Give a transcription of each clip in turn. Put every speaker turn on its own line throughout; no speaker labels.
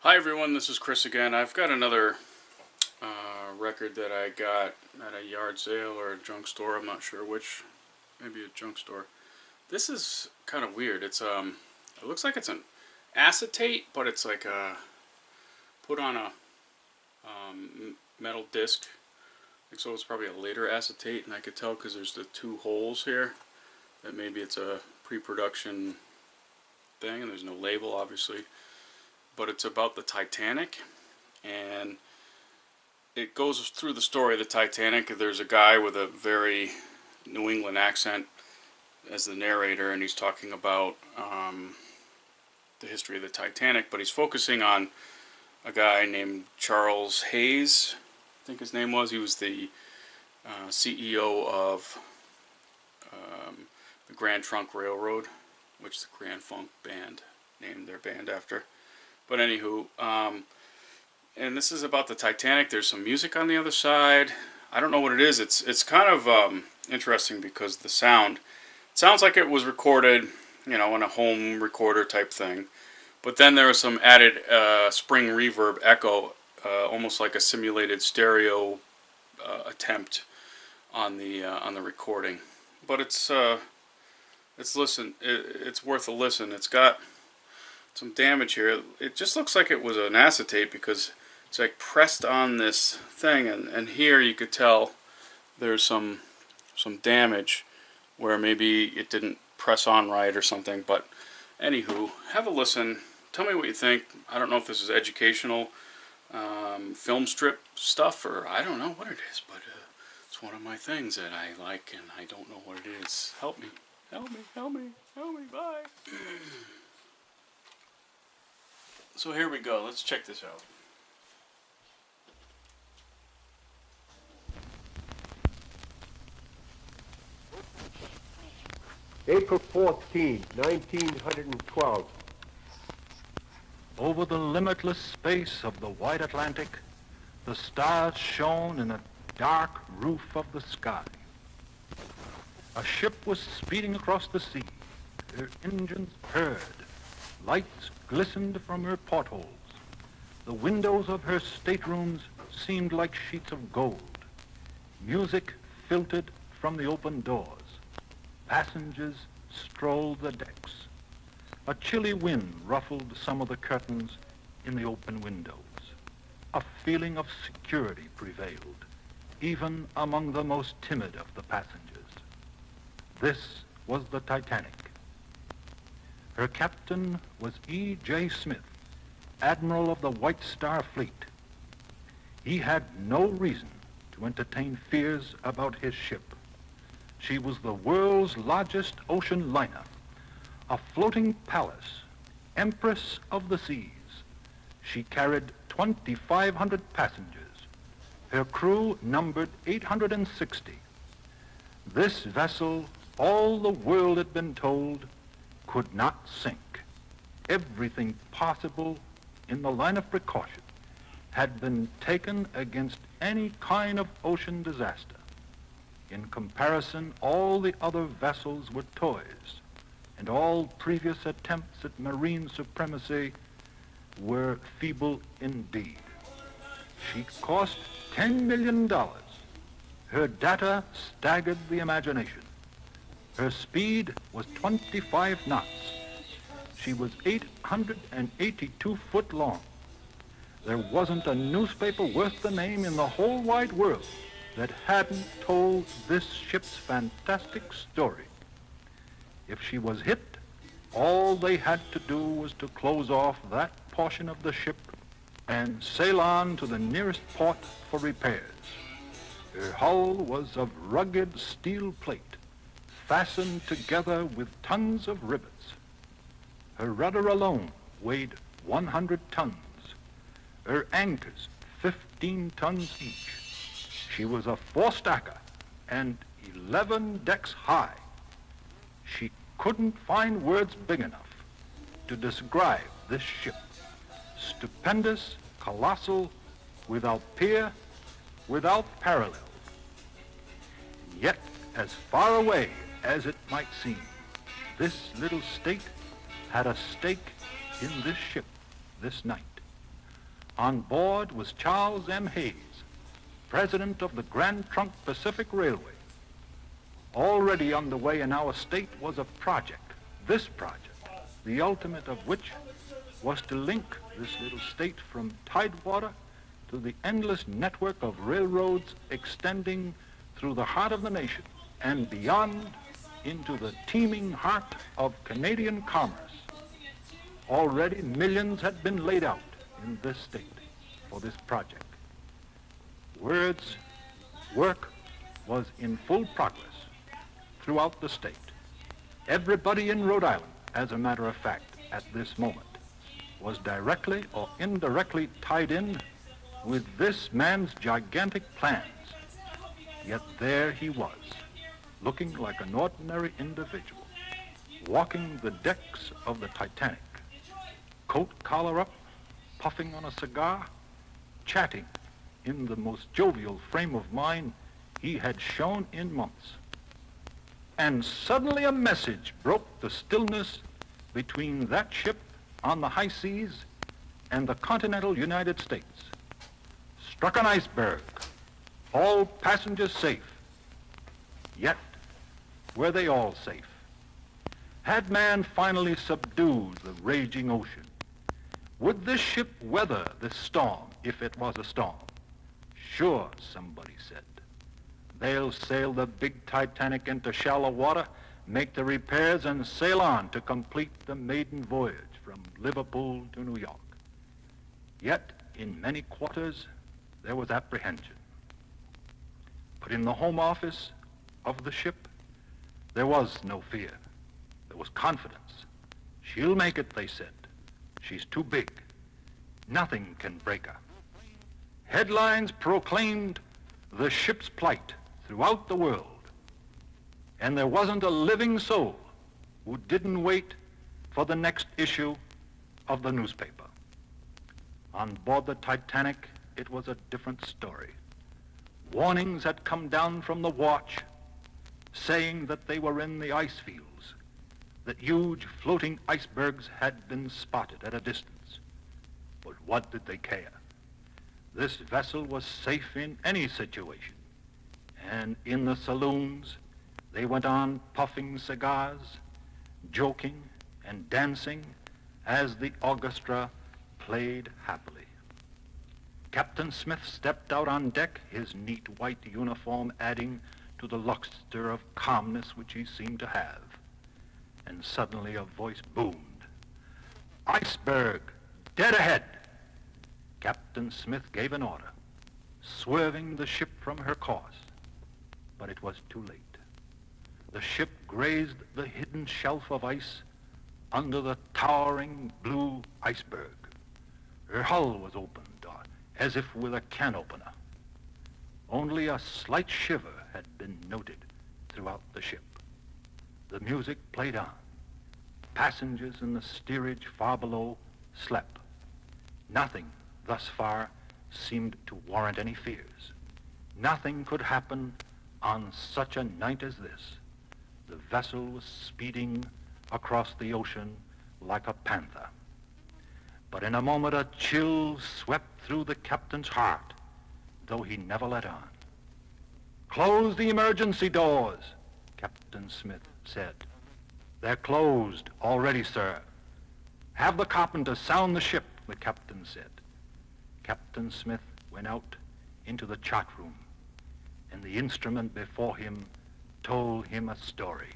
Hi everyone, this is Chris again. I've got another record that I got at a yard sale or a junk store. I'm not sure which. Maybe a junk store. This is kind of weird. It looks like it's an acetate, but it's like put on a metal disc. So it's probably a later acetate, and I could tell because there's the two holes here that maybe it's a pre-production thing, and there's no label obviously. But it's about the Titanic, and it goes through the story of the Titanic. There's a guy with a very New England accent as the narrator, and he's talking about the history of the Titanic, but he's focusing on a guy named Charles Hayes, I think his name was. He was the CEO of the Grand Trunk Railroad, which the Grand Funk Band named their band after. But anywho, and this is about the Titanic. There's some music on the other side. I don't know what it is. It's kind of interesting because the sound, it sounds like it was recorded, in a home recorder type thing. But then there was some added spring reverb echo, almost like a simulated stereo attempt on the recording. But it's worth a listen. It's got some damage here. It just looks like it was an acetate because it's like pressed on this thing, and here you could tell there's some damage where maybe it didn't press on right or something. But anywho, have a listen. Tell me what you think. I don't know if this is educational film strip stuff, or I don't know what it is, but it's one of my things that I like and I don't know what it is. Help me, bye. So here we go. Let's check this out.
April 14, 1912.
Over the limitless space of the wide Atlantic, the stars shone in a dark roof of the sky. A ship was speeding across the sea, her engines purred, lights glistened from her portholes. The windows of her staterooms seemed like sheets of gold. Music filtered from the open doors. Passengers strolled the decks. A chilly wind ruffled some of the curtains in the open windows. A feeling of security prevailed, even among the most timid of the passengers. This was the Titanic. Her captain was E.J. Smith, Admiral of the White Star Fleet. He had no reason to entertain fears about his ship. She was the world's largest ocean liner, a floating palace, empress of the seas. She carried 2,500 passengers. Her crew numbered 860. This vessel, all the world had been told, could not sink. Everything possible in the line of precaution had been taken against any kind of ocean disaster. In comparison, all the other vessels were toys, and all previous attempts at marine supremacy were feeble indeed. She cost $10 million. Her data staggered the imagination. Her speed was 25 knots. She was 882 foot long. There wasn't a newspaper worth the name in the whole wide world that hadn't told this ship's fantastic story. If she was hit, all they had to do was to close off that portion of the ship and sail on to the nearest port for repairs. Her hull was of rugged steel plate, fastened together with tons of rivets. Her rudder alone weighed 100 tons. Her anchors, 15 tons each. She was a four-stacker and 11 decks high. She couldn't find words big enough to describe this ship. Stupendous, colossal, without peer, without parallel. Yet, as far away as it might seem, this little state had a stake in this ship this night. On board was Charles M. Hayes, president of the Grand Trunk Pacific Railway. Already underway in our state was a project, this project, the ultimate of which was to link this little state from tidewater to the endless network of railroads extending through the heart of the nation and beyond into the teeming heart of Canadian commerce. Already millions had been laid out in this state for this project. Work was in full progress throughout the state. Everybody in Rhode Island, as a matter of fact, at this moment, was directly or indirectly tied in with this man's gigantic plans. Yet there he was, looking like an ordinary individual, walking the decks of the Titanic, coat collar up, puffing on a cigar, chatting in the most jovial frame of mind he had shown in months. And suddenly a message broke the stillness between that ship on the high seas and the continental United States. Struck an iceberg, all passengers safe. Yet, were they all safe? Had man finally subdued the raging ocean? Would this ship weather this storm if it was a storm? Sure, somebody said. They'll sail the big Titanic into shallow water, make the repairs, and sail on to complete the maiden voyage from Liverpool to New York. Yet, in many quarters, there was apprehension. But in the home office of the ship, there was no fear. There was confidence. She'll make it, they said. She's too big. Nothing can break her. Headlines proclaimed the ship's plight throughout the world. And there wasn't a living soul who didn't wait for the next issue of the newspaper. On board the Titanic, it was a different story. Warnings had come down from the watch saying that they were in the ice fields, that huge floating icebergs had been spotted at a distance. But what did they care? This vessel was safe in any situation. And in the saloons, they went on puffing cigars, joking and dancing as the orchestra played happily. Captain Smith stepped out on deck, his neat white uniform adding to the luster of calmness which he seemed to have. And suddenly a voice boomed. "Iceberg, dead ahead!" Captain Smith gave an order, swerving the ship from her course. But it was too late. The ship grazed the hidden shelf of ice under the towering blue iceberg. Her hull was opened, as if with a can opener. Only a slight shiver had been noted throughout the ship. The music played on. Passengers in the steerage far below slept. Nothing thus far seemed to warrant any fears. Nothing could happen on such a night as this. The vessel was speeding across the ocean like a panther. But in a moment a chill swept through the captain's heart, though he never let on. "Close the emergency doors," Captain Smith said. "They're closed already, sir." "Have the carpenter sound the ship," the captain said. Captain Smith went out into the chart room, and the instrument before him told him a story,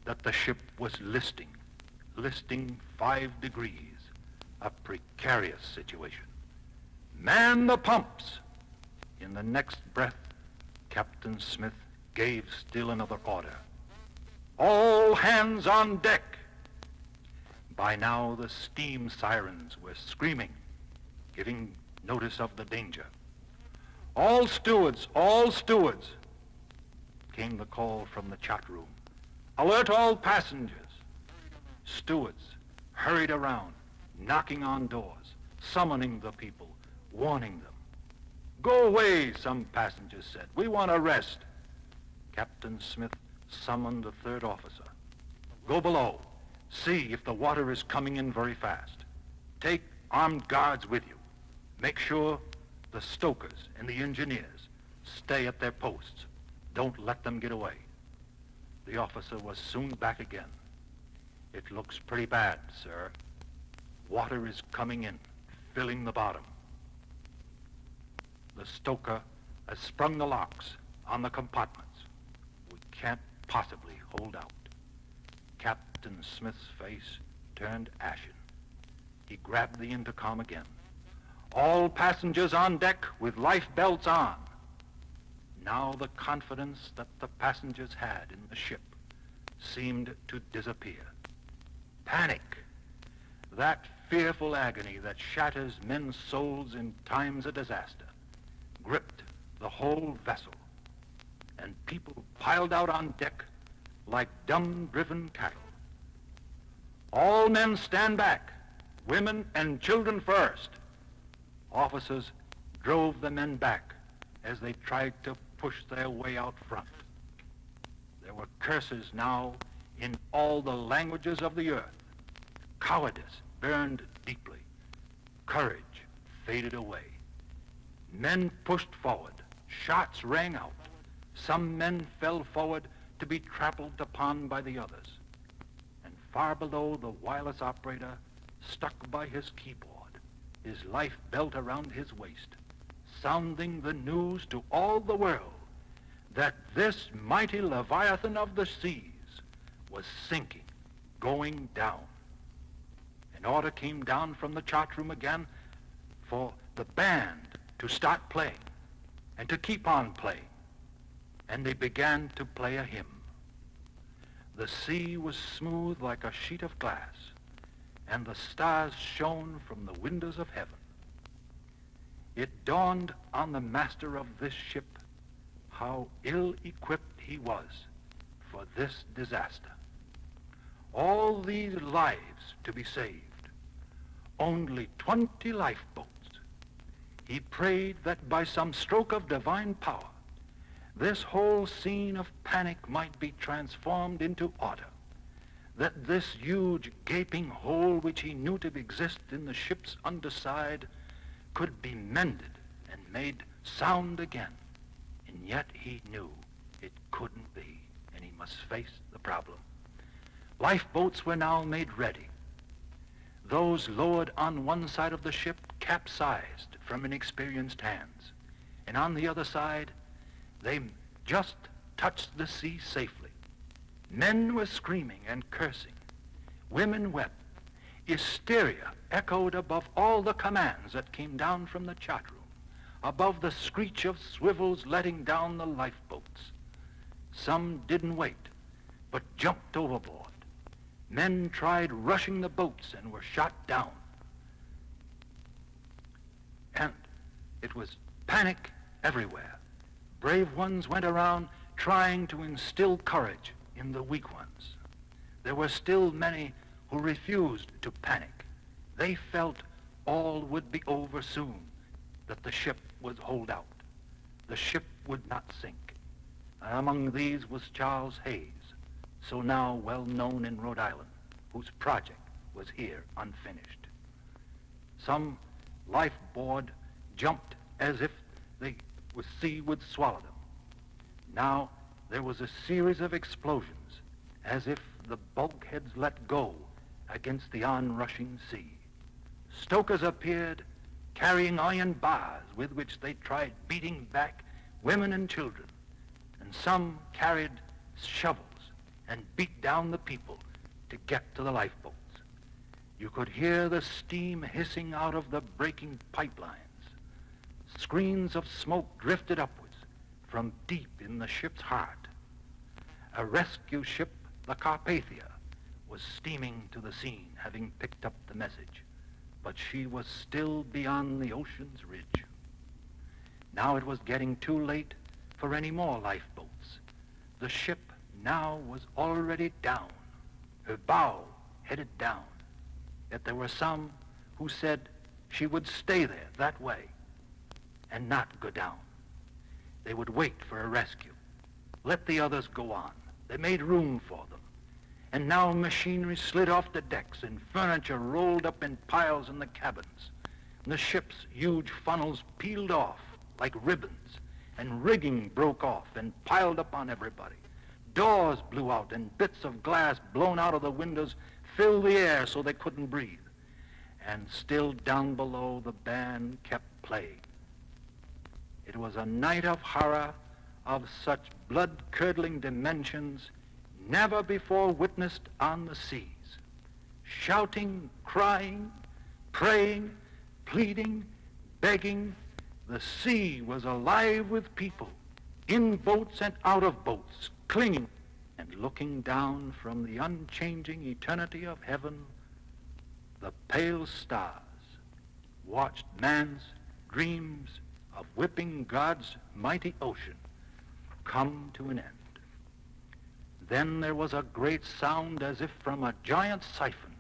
that the ship was listing 5 degrees, a precarious situation. "Man the pumps!" In the next breath, Captain Smith gave still another order. "All hands on deck!" By now the steam sirens were screaming, giving notice of the danger. All stewards, came the call from the chart room. "Alert all passengers." Stewards hurried around, knocking on doors, summoning the people, warning them. "Go away," some passengers said. "We want to rest." Captain Smith summoned the third officer. "Go below. See if the water is coming in very fast. Take armed guards with you. Make sure the stokers and the engineers stay at their posts. Don't let them get away. The officer was soon back again. It looks pretty bad, sir. Water is coming in, filling the bottom. The stoker has sprung the locks on the compartments. We can't possibly hold out. Captain Smith's face turned ashen. He grabbed the intercom again. All passengers on deck with life belts on. Now the confidence that the passengers had in the ship seemed to disappear. Panic, that fearful agony that shatters men's souls in times of disaster, gripped the whole vessel, and people piled out on deck like dumb-driven cattle. All men stand back, women and children first. Officers drove the men back as they tried to push their way out front. There were curses now in all the languages of the earth. Cowardice burned deeply. Courage faded away. Men pushed forward. Shots rang out. Some men fell forward to be trampled upon by the others. And far below, the wireless operator, stuck by his keyboard, his life belt around his waist, sounding the news to all the world that this mighty leviathan of the seas was sinking, going down. An order came down from the chart room again for the band to start playing and to keep on playing. And they began to play a hymn. The sea was smooth like a sheet of glass, and the stars shone from the windows of heaven. It dawned on the master of this ship how ill-equipped he was for this disaster. All these lives to be saved, only 20 lifeboats. He prayed that by some stroke of divine power, this whole scene of panic might be transformed into order, that this huge gaping hole which he knew to exist in the ship's underside could be mended and made sound again. And yet he knew it couldn't be, and he must face the problem. Lifeboats were now made ready. Those lowered on one side of the ship capsized from inexperienced hands, and on the other side, they just touched the sea safely. Men were screaming and cursing. Women wept. Hysteria echoed above all the commands that came down from the chart room, above the screech of swivels letting down the lifeboats. Some didn't wait, but jumped overboard. Men tried rushing the boats and were shot down. And it was panic everywhere. Brave ones went around trying to instill courage in the weak ones. There were still many who refused to panic. They felt all would be over soon, that the ship would hold out. The ship would not sink. And among these was Charles Hayes, so now well known in Rhode Island, whose project was here unfinished. Some lifeboard jumped as if the sea would swallow them. Now there was a series of explosions, as if the bulkheads let go against the onrushing sea. Stokers appeared carrying iron bars with which they tried beating back women and children, and some carried shovels and beat down the people to get to the lifeboats. You could hear the steam hissing out of the breaking pipelines. Screens of smoke drifted upwards from deep in the ship's heart. A rescue ship, the Carpathia, was steaming to the scene, having picked up the message, but she was still beyond the ocean's ridge. Now it was getting too late for any more lifeboats. The ship now was already down, her bow headed down. Yet there were some who said she would stay there that way and not go down. They would wait for a rescue. Let the others go on. They made room for them. And now machinery slid off the decks and furniture rolled up in piles in the cabins. And the ship's huge funnels peeled off like ribbons, and rigging broke off and piled up on everybody. Doors blew out, and bits of glass blown out of the windows filled the air so they couldn't breathe. And still down below, the band kept playing. It was a night of horror of such blood-curdling dimensions never before witnessed on the seas. Shouting, crying, praying, pleading, begging, the sea was alive with people, in boats and out of boats, clinging and looking down from the unchanging eternity of heaven. The pale stars watched man's dreams of whipping God's mighty ocean come to an end. Then there was a great sound as if from a giant siphon,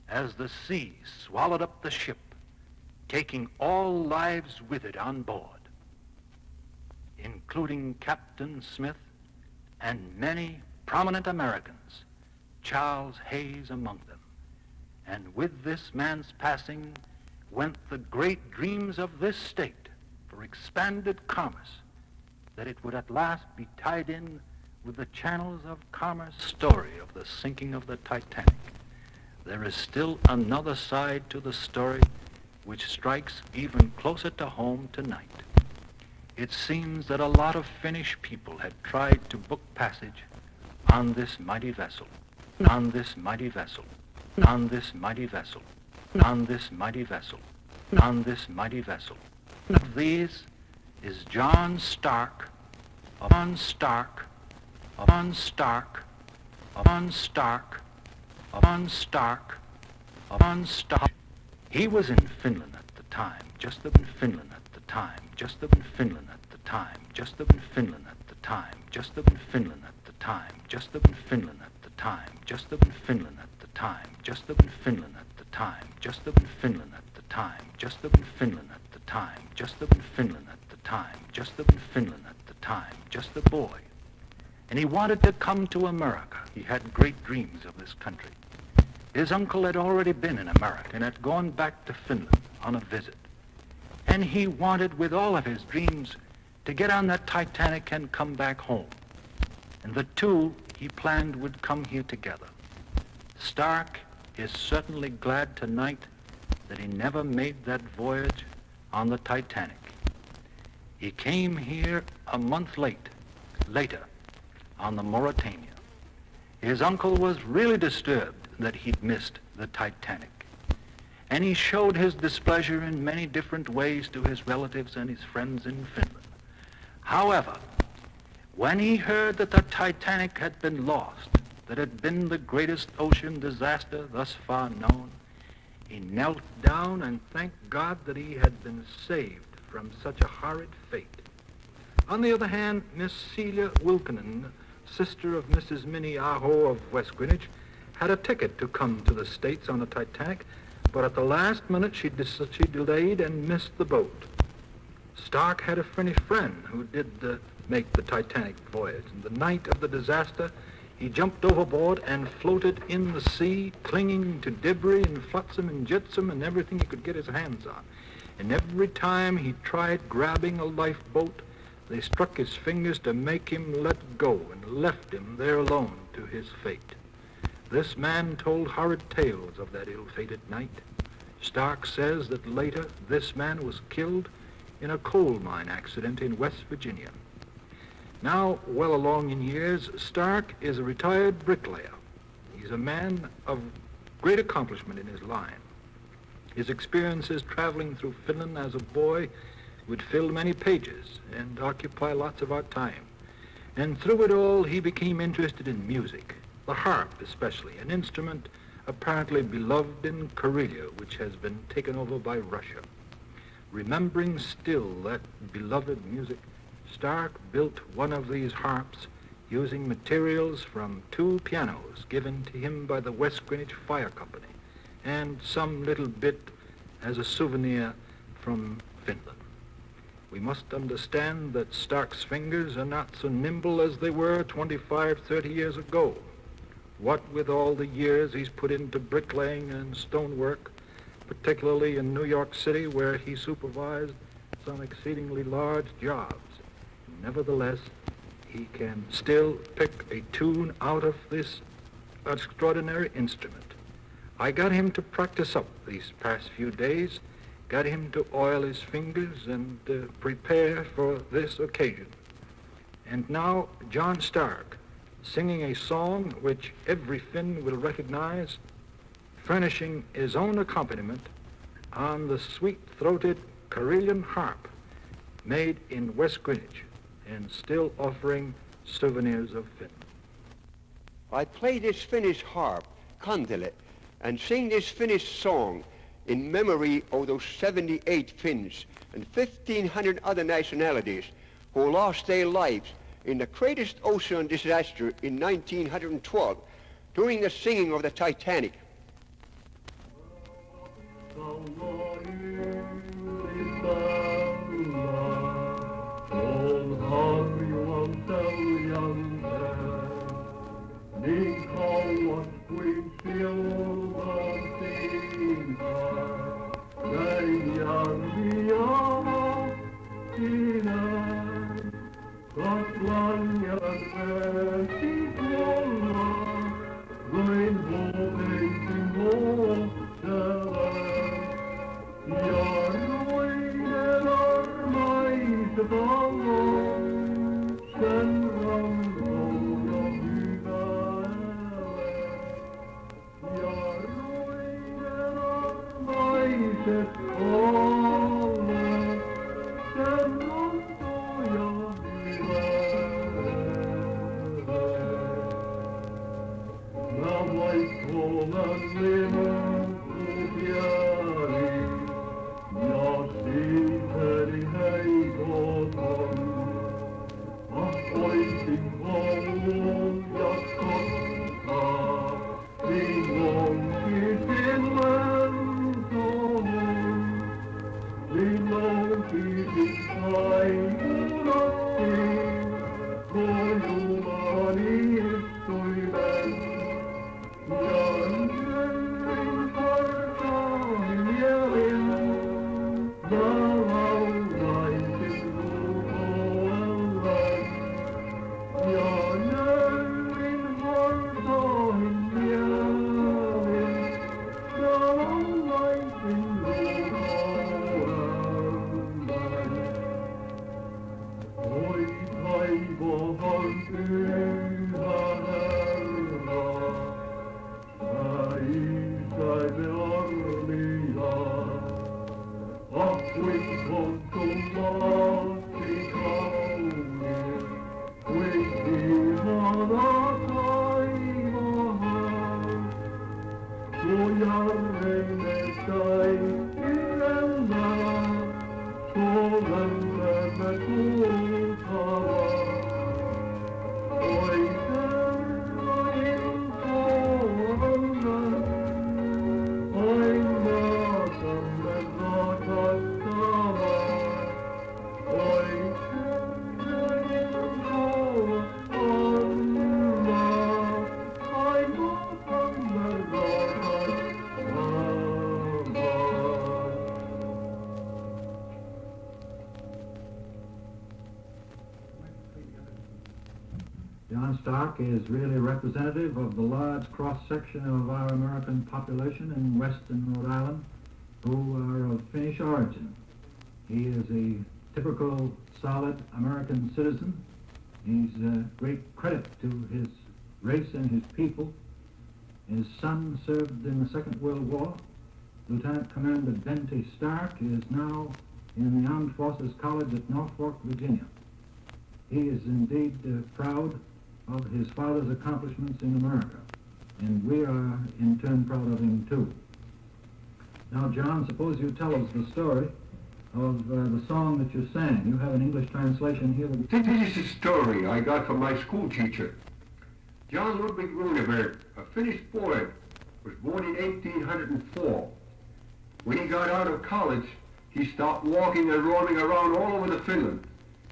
as the sea swallowed up the ship, taking all lives with it on board, including Captain Smith and many prominent Americans, Charles Hayes among them. And with this man's passing went the great dreams of this state for expanded commerce, that it would at last be tied in with the channels of commerce. Story of the sinking of the Titanic. There is still another side to the story which strikes even closer to home tonight. It seems that a lot of Finnish people had tried to book passage on this mighty vessel, on this mighty vessel, on this mighty vessel, on this mighty vessel, on this mighty vessel. Of these is John Stark, upon Stark, upon Stark, upon Stark, upon Stark, upon Stark. He was in Finland at the time, just up in Finland at the time, just up in Finland at the time, just up in Finland at the time, just up in Finland at the time, just up in Finland at the time, just up in Finland at the time, just up in Finland at the time, just up in Finland at the time, just up in Finland at the time, just up in Finland at the time, just up in Finland at the time, just a boy. And he wanted to come to America. He had great dreams of this country. His uncle had already been in America and had gone back to Finland on a visit. And he wanted, with all of his dreams, to get on that Titanic and come back home. And the two, he planned, would come here together. Stark is certainly glad tonight that he never made that voyage on the Titanic. He came here a month later, on the Mauretania. His uncle was really disturbed that he'd missed the Titanic. And he showed his displeasure in many different ways to his relatives and his friends in Finland. However, when he heard that the Titanic had been lost, that had been the greatest ocean disaster thus far known, he knelt down and thanked God that he had been saved from such a horrid fate. On the other hand, Miss Celia Wilkinen, sister of Mrs. Minnie Aho of West Greenwich, had a ticket to come to the States on the Titanic, but at the last minute she delayed and missed the boat. Stark had a Finnish friend who did make the Titanic voyage, and the night of the disaster he jumped overboard and floated in the sea, clinging to debris and flotsam and jetsam and everything he could get his hands on. And every time he tried grabbing a lifeboat, they struck his fingers to make him let go and left him there alone to his fate. This man told horrid tales of that ill-fated night. Stark says that later this man was killed in a coal mine accident in West Virginia. Now, well along in years, Stark is a retired bricklayer. He's a man of great accomplishment in his line. His experiences traveling through Finland as a boy would fill many pages and occupy lots of our time. And through it all, he became interested in music, the harp especially, an instrument apparently beloved in Karelia, which has been taken over by Russia. Remembering still that beloved music, Stark built one of these harps using materials from 2 pianos given to him by the West Greenwich Fire Company, and some little bit as a souvenir from Finland. We must understand that Stark's fingers are not so nimble as they were 25, 30 years ago. What with all the years he's put into bricklaying and stonework, particularly in New York City, where he supervised some exceedingly large jobs. Nevertheless, he can still pick a tune out of this extraordinary instrument. I got him to practice up these past few days, got him to oil his fingers and prepare for this occasion. And now, John Stark, singing a song which every Finn will recognize, furnishing his own accompaniment on the sweet-throated Karelian harp made in West Greenwich, and still offering souvenirs of Finn.
I play this Finnish harp, kantele, and sing this Finnish song in memory of those 78 Finns and 1,500 other nationalities who lost their lives in the greatest ocean disaster in 1912 during the singing of the Titanic.
John Stark is really representative of the large cross-section of our American population in western Rhode Island who are of Finnish origin. He is a typical, solid American citizen. He's a great credit to his race and his people. His son served in the Second World War. Lieutenant Commander Benty Stark is now in the Armed Forces College at Norfolk, Virginia. He is indeed proud of his father's accomplishments in America, and we are in turn proud of him too. Now, John, suppose you tell us the story of the song that you sang. You have an English translation here.
This is a story I got from my school teacher. John Ludwig Runeberg, a Finnish poet, was born in 1804. When he got out of college, he stopped walking and roaming around all over the Finland,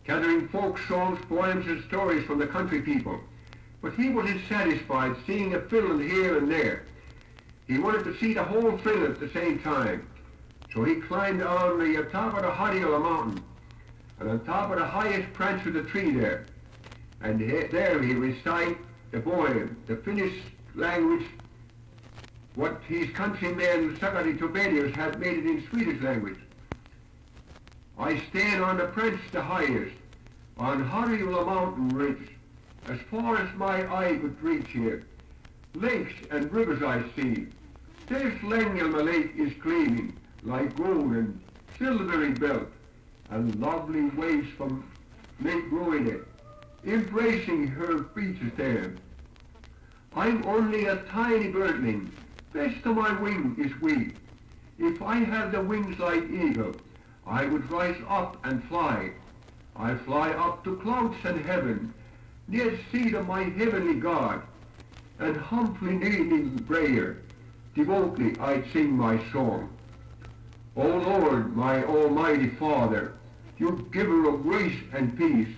gathering folk songs, poems, and stories from the country people. But he wasn't satisfied seeing a Finland here and there. He wanted to see the whole thing at the same time. So he climbed on the top of the Honeywell mountain, and on top of the highest branch of the tree there. And there he recite the poem, the Finnish language, what his countrymen, Sakari Tobelius, had made it in Swedish language. I stand on the branch the highest, on Harjula mountain ridge, as far as my eye could reach here. Lakes and rivers I see. There's Lengelma Lake is gleaming like gold and silvery belt, and lovely waves from Lake Ruine, embracing her beaches there. I'm only a tiny birdling, best of my wing is weak. If I had the wings like eagle, I would rise up and fly. I fly up to clouds and heaven, near seat of my heavenly God, and humbly kneeling prayer, devotedly I'd sing my song. O Lord, my almighty Father, you giver of grace and peace,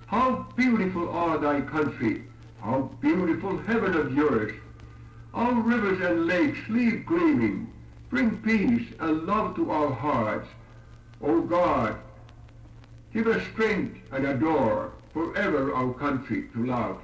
how beautiful are thy country, how beautiful heaven of yours. Our rivers and lakes leave gleaming, bring peace and love to our hearts. O God, give us strength and adore forever our country to love.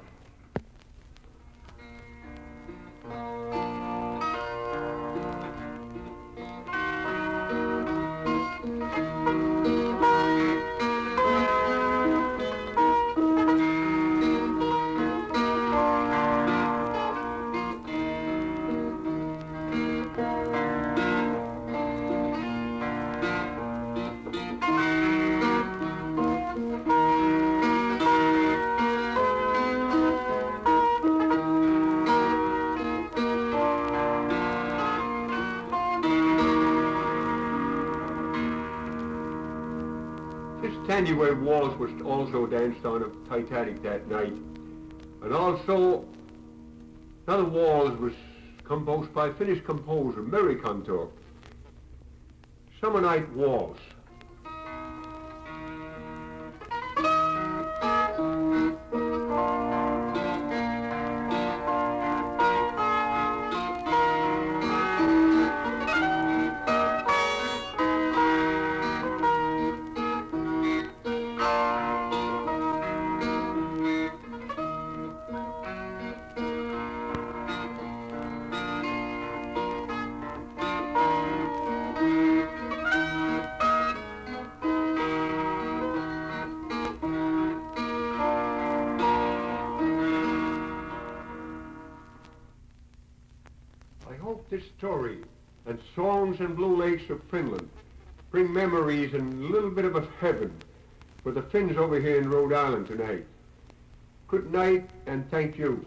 January waltz was also danced on at Titanic that night. And also, another waltz was composed by Finnish composer Meri Kantor. Summer Night Waltz. This story and songs and blue lakes of Finland bring memories and a little bit of a heaven for the Finns over here in Rhode Island tonight. Good night and thank you.